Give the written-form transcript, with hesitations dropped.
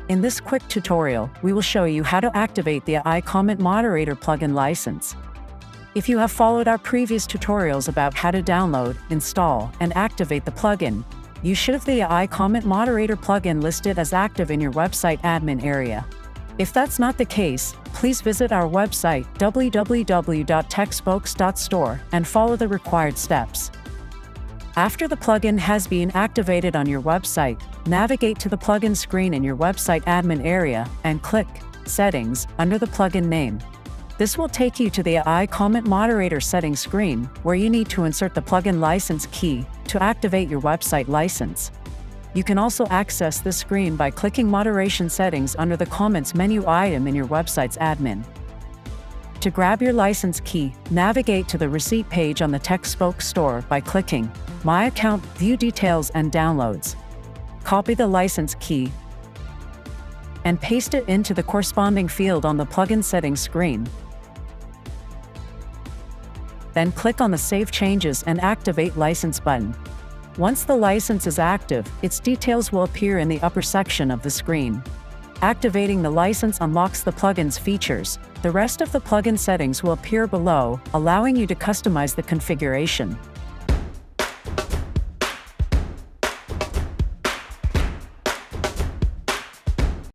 In this quick tutorial, we will show you how to activate the AI Comment Moderator plugin license. If you have followed our previous tutorials about how to download, install, and activate the plugin, you should have the AI Comment Moderator plugin listed as active in your website admin area. If that's not the case, please visit our website www.techspokes.store and follow the required steps. After the plugin has been activated on your website, navigate to the plugin screen in your website admin area and click Settings under the plugin name. This will take you to the AI Comment Moderator settings screen, where you need to insert the plugin license key to activate your website license. You can also access this screen by clicking Moderation Settings under the Comments menu item in your website's admin. To grab your license key, navigate to the receipt page on the TechSpokes store by clicking My Account, View Details and Downloads. Copy the license key and paste it into the corresponding field on the plugin settings screen. Then click on the Save Changes and Activate License button. Once the license is active, its details will appear in the upper section of the screen. Activating the license unlocks the plugin's features. The rest of the plugin settings will appear below, allowing you to customize the configuration.